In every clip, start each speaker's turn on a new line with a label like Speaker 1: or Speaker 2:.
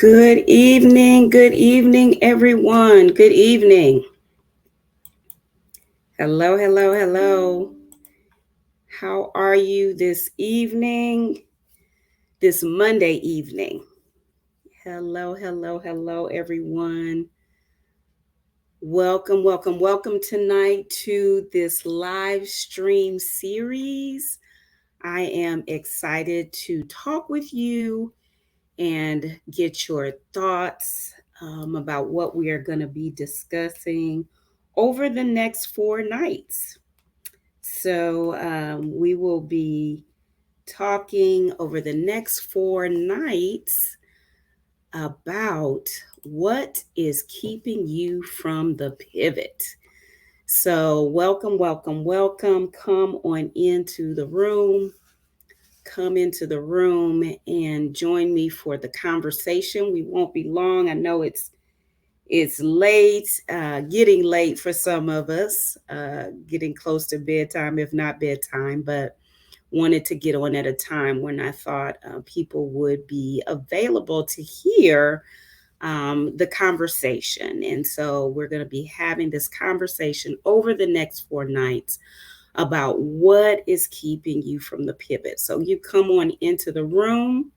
Speaker 1: Good evening, everyone. Good evening. Hello, hello, hello. How are you this evening, this Monday evening? Hello, hello, hello, everyone. Welcome, welcome, welcome tonight to this live stream series. I am excited to talk with you and get your thoughts about what we are going to be discussing over the next 4 nights. So, we will be talking over the next 4 nights about what is keeping you from the pivot. So, welcome, welcome, welcome. Come on into the room. Come into the room and join me for the conversation. We won't be long. I know it's late, getting late for some of us, getting close to bedtime, if not bedtime, but wanted to get on at a time when I thought people would be available to hear the conversation. And so we're going to be having this conversation over the next 4 nights about what is keeping you from the pivot. So you come on into the room.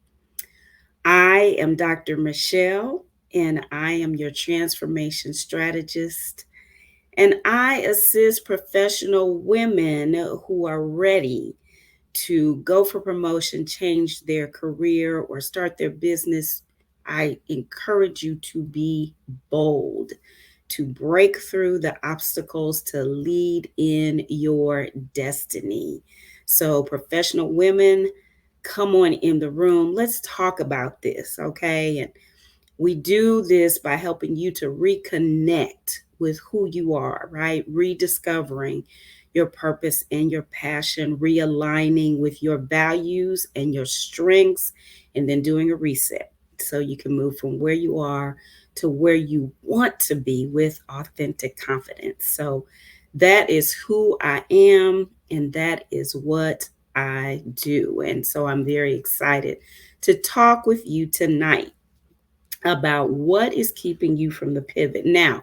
Speaker 1: I am Dr. Michele, and I am your transformation strategist. And I assist professional women who are ready to go for promotion, change their career, or start their business. I encourage you to be bold, to break through the obstacles, to lead in your destiny. So, professional women, come on in the room. Let's talk about this, okay? And we do this by helping you to reconnect with who you are, right? Rediscovering your purpose and your passion, realigning with your values and your strengths, and then doing a reset so you can move from where you are to where you want to be with authentic confidence. So that is who I am, and that is what I do. And so I'm very excited to talk with you tonight about what is keeping you from the pivot. Now,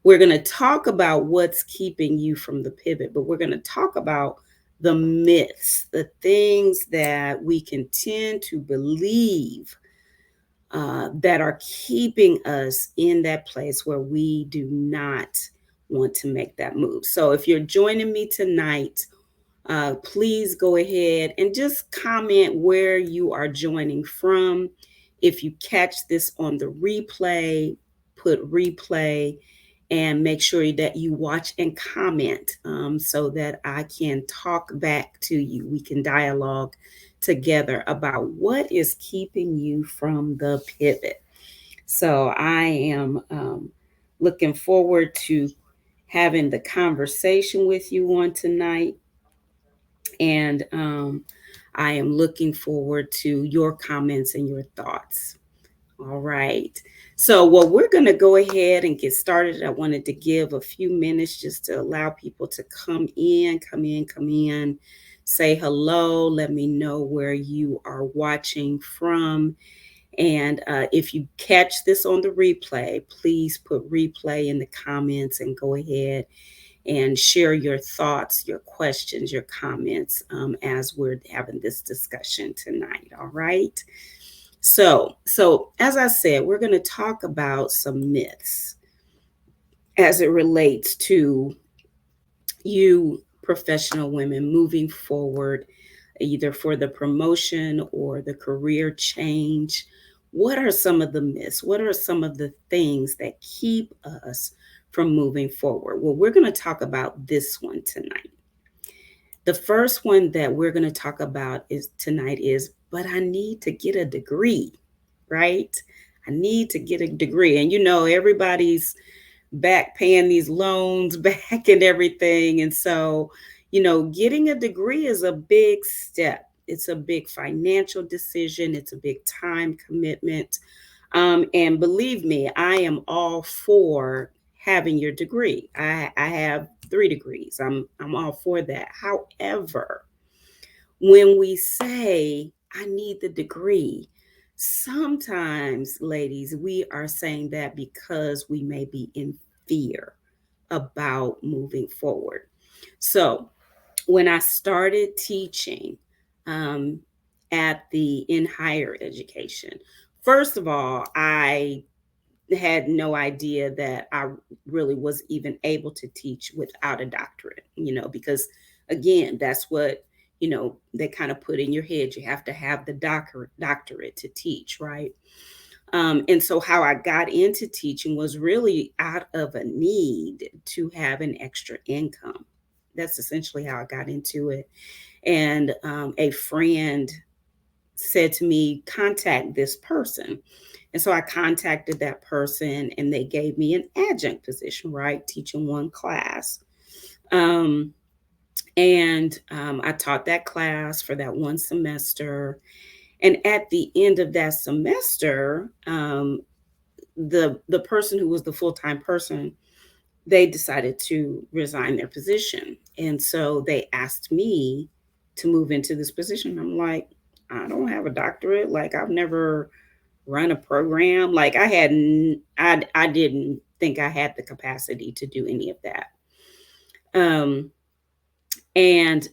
Speaker 1: we're going to talk about what's keeping you from the pivot, but we're going to talk about the myths, the things that we can tend to believe that are keeping us in that place where we do not want to make that move. So, if you're joining me tonight, please go ahead and just comment where you are joining from. If you catch this on the replay, put replay and make sure that you watch and comment so that I can talk back to you. We can dialogue together about what is keeping you from the pivot. So I am looking forward to having the conversation with you on tonight. And I am looking forward to your comments and your thoughts. All right. So, well, we're going to go ahead and get started. I wanted to give a few minutes just to allow people to come in, say hello, let me know where you are watching from. And if you catch this on the replay, please put replay in the comments and go ahead and share your thoughts, your questions, your comments as we're having this discussion tonight. All right. So as I said, we're going to talk about some myths as it relates to you professional women moving forward, either for the promotion or the career change. What are some of the myths? What are some of the things that keep us from moving forward? Well, we're going to talk about this one tonight. The first one that we're going to talk about is tonight is, but I need to get a degree, right? I need to get a degree. And everybody's back paying these loans back and everything. And so, getting a degree is a big step. It's a big financial decision. It's a big time commitment. And believe me, I am all for having your degree. I have 3 degrees. I'm all for that. However, when we say I need the degree, Sometimes, ladies, we are saying that because we may be in fear about moving forward. So, when I started teaching um, in higher education, first of all, I had no idea that I really was even able to teach without a doctorate, because again, that's what, they kind of put in your head. You have to have the doctorate to teach, right? And so, how I got into teaching was really out of a need to have an extra income. That's essentially how I got into it. And a friend said to me, contact this person. And so I contacted that person and they gave me an adjunct position, right? Teaching one class. Um, and I taught that class for that one semester. And at the end of that semester, the person who was the full time person, they decided to resign their position, and so they asked me to move into this position. I'm like, I don't have a doctorate. Like I've never run a program. Like I didn't think I had the capacity to do any of that. Um, and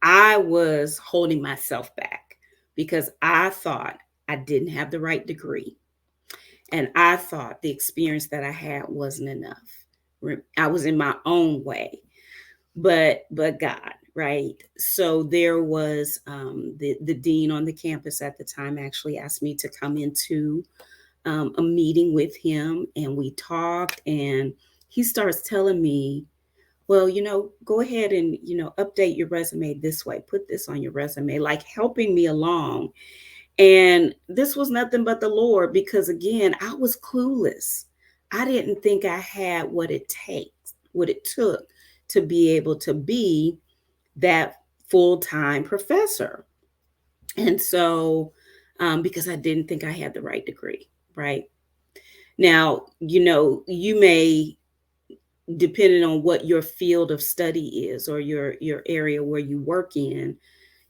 Speaker 1: I was holding myself back because I thought I didn't have the right degree. And I thought the experience that I had wasn't enough. I was in my own way, but God, right? So there was the dean on the campus at the time actually asked me to come into a meeting with him, and we talked, and he starts telling me, well, go ahead and update your resume this way, put this on your resume, like helping me along. And this was nothing but the Lord, because again, I was clueless. I didn't think I had what it took to be able to be that full-time professor. And so, because I didn't think I had the right degree, right? Now, you may, depending on what your field of study is or your area where you work in,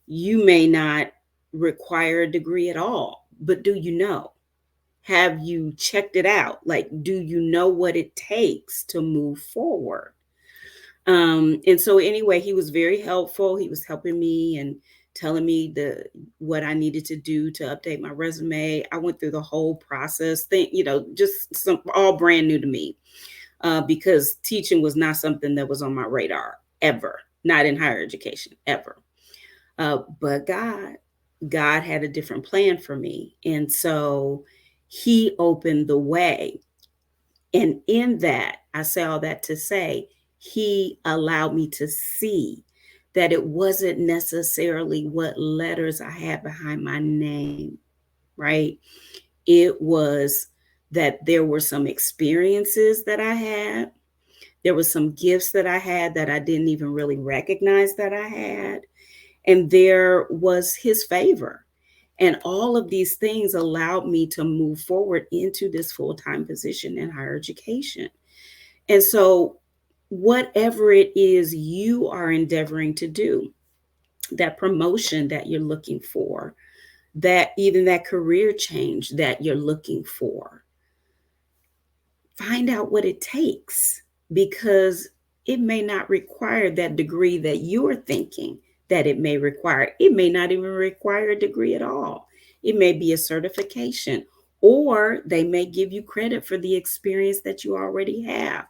Speaker 1: you may not require a degree at all. But do you know? Have you checked it out? Like, do you know what it takes to move forward? And so anyway, he was very helpful. He was helping me and telling me the what I needed to do to update my resume. I went through the whole process thing, just some all brand new to me, because teaching was not something that was on my radar ever, not in higher education ever. But God had a different plan for me. And so he opened the way. And in that, I say all that to say, he allowed me to see that it wasn't necessarily what letters I had behind my name, right? It was that there were some experiences that I had. There was some gifts that I had that I didn't even really recognize that I had. And there was his favor. And all of these things allowed me to move forward into this full time position in higher education. And so, whatever it is you are endeavoring to do, that promotion that you're looking for, that even that career change that you're looking for, find out what it takes, because it may not require that degree that you're thinking that it may require. It may not even require a degree at all. It may be a certification, or they may give you credit for the experience that you already have.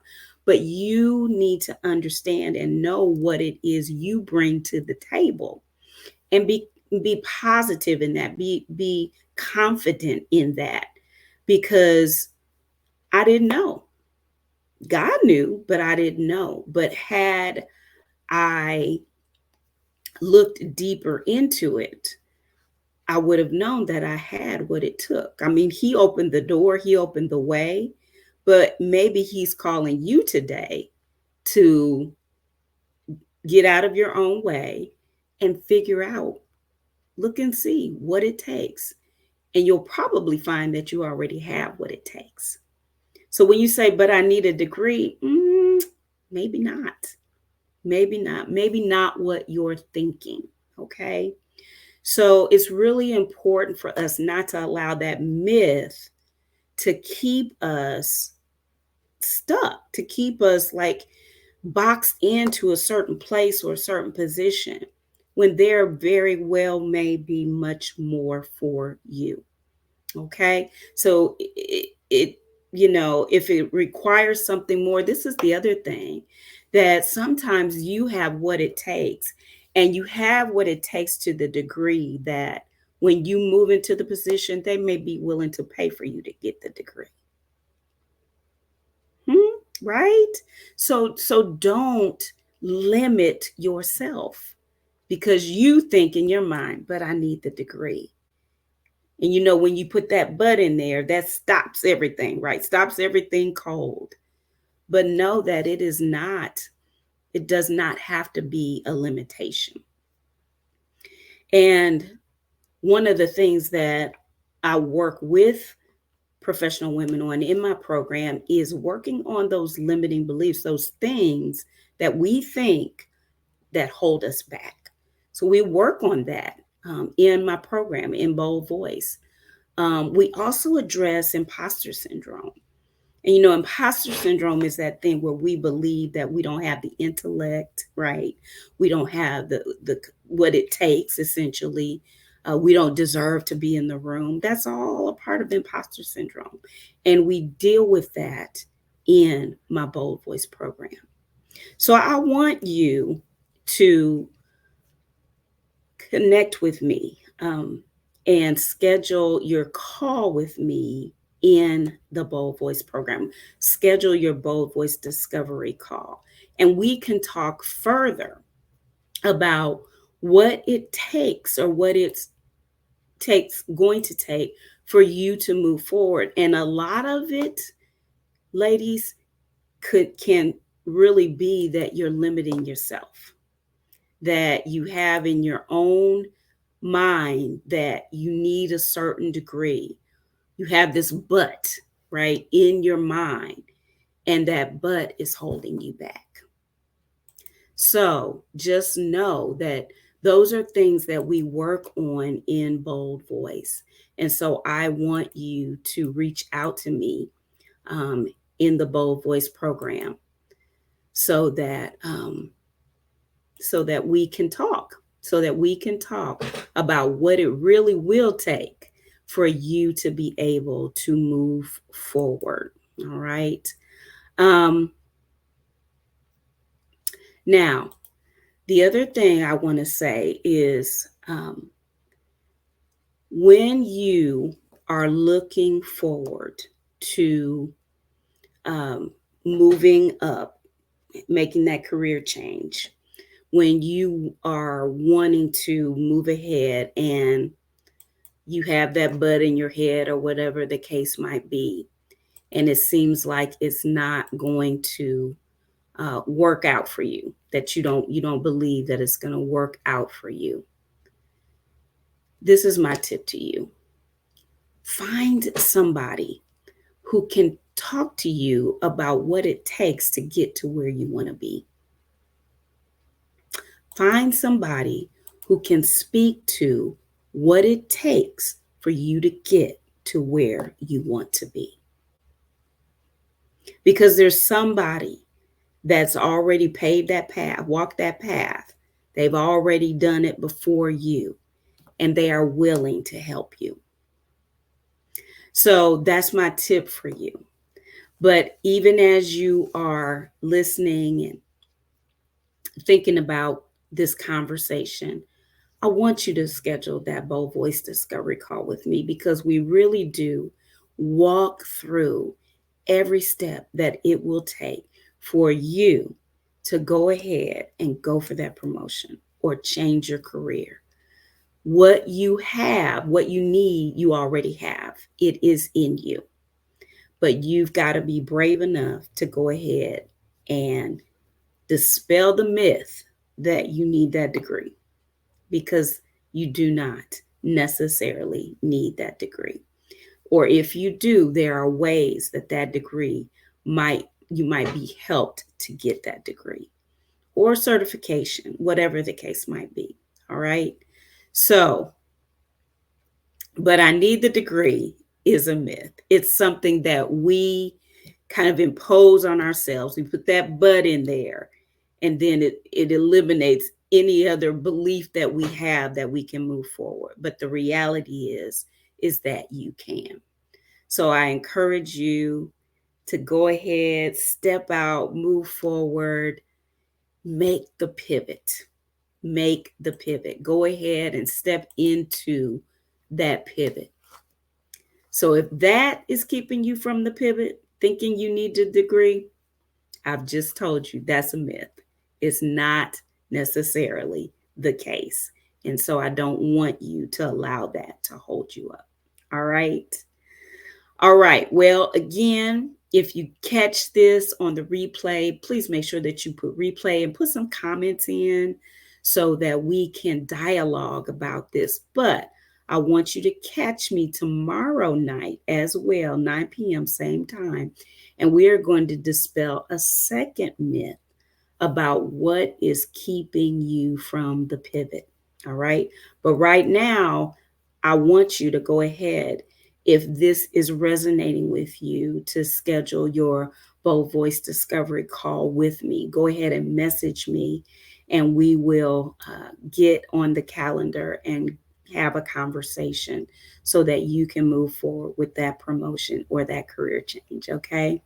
Speaker 1: But you need to understand and know what it is you bring to the table, and be positive in that. Be confident in that, because I didn't know. God knew, but I didn't know. But had I looked deeper into it, I would have known that I had what it took. I mean, he opened the door, he opened the way, but maybe he's calling you today to get out of your own way and figure out, look and see what it takes. And you'll probably find that you already have what it takes. So when you say, but I need a degree, maybe not. Maybe not. Maybe not what you're thinking. Okay. So it's really important for us not to allow that myth to keep us stuck, to keep us like boxed into a certain place or a certain position when there very well may be much more for you. Okay. So if it requires something more, this is the other thing, that sometimes you have what it takes, and you have what it takes to the degree that when you move into the position, they may be willing to pay for you to get the degree. Hmm, right? So don't limit yourself because you think in your mind, but I need the degree. And when you put that but in there, that stops everything, right? Stops everything cold. But know that it does not have to be a limitation. And one of the things that I work with professional women on in my program is working on those limiting beliefs, those things that we think that hold us back. So we work on that in my program in Bold Voice. We also address imposter syndrome. And imposter syndrome is that thing where we believe that we don't have the intellect, right? We don't have the what it takes, essentially. We don't deserve to be in the room. That's all a part of imposter syndrome. And we deal with that in my Bold Voice program. So I want you to connect with me and schedule your call with me in the Bold Voice program. Schedule your Bold Voice discovery call, and we can talk further about what it takes or what it's going to take for you to move forward. And a lot of it, ladies, can really be that you're limiting yourself, that you have in your own mind that you need a certain degree. You have this but, right, in your mind, and that but is holding you back. So just know that those are things that we work on in Bold Voice. And so I want you to reach out to me in the Bold Voice program so that we can talk, about what it really will take for you to be able to move forward. All right. Um, Now, the other thing I want to say is when you are looking forward to moving up, making that career change, when you are wanting to move ahead and you have that bud in your head or whatever the case might be, and it seems like it's not going to work out for you, that you don't believe that it's going to work out for you, this is my tip to you. Find somebody who can talk to you about what it takes to get to where you want to be. Find somebody who can speak to what it takes for you to get to where you want to be. Because there's somebody that's already paved that path, walked that path. They've already done it before you, and they are willing to help you. So that's my tip for you. But even as you are listening and thinking about this conversation, I want you to schedule that Bold Voice Discovery call with me, because we really do walk through every step that it will take for you to go ahead and go for that promotion or change your career. What you have, what you need, you already have. It is in you. But you've got to be brave enough to go ahead and dispel the myth that you need that degree, because you do not necessarily need that degree. Or if you do, there are ways that degree you might be helped to get that degree or certification, whatever the case might be. All right. So, but I need the degree is a myth. It's something that we kind of impose on ourselves. We put that but in there, and then it eliminates any other belief that we have that we can move forward. But the reality is that you can. So I encourage you to go ahead, step out, move forward, make the pivot. Make the pivot. Go ahead and step into that pivot. So if that is keeping you from the pivot, thinking you need a degree, I've just told you that's a myth. It's not necessarily the case. And so I don't want you to allow that to hold you up. All right. All right. Well, again, if you catch this on the replay, please make sure that you put replay and put some comments in so that we can dialogue about this. But I want you to catch me tomorrow night as well, 9 p.m., same time. And we are going to dispel a second myth about what is keeping you from the pivot. All right. But right now, I want you to go ahead, if this is resonating with you, to schedule your Bold Voice Discovery call with me. Go ahead and message me, and we will get on the calendar and have a conversation so that you can move forward with that promotion or that career change. Okay.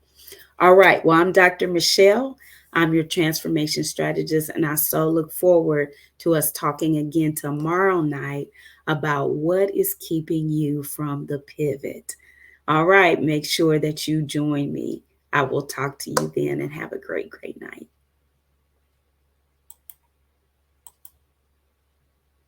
Speaker 1: All right. Well, I'm Dr. Michele. I'm your transformation strategist, and I so look forward to us talking again tomorrow night about what is keeping you from the pivot. All right. Make sure that you join me. I will talk to you then, and have a great, great night.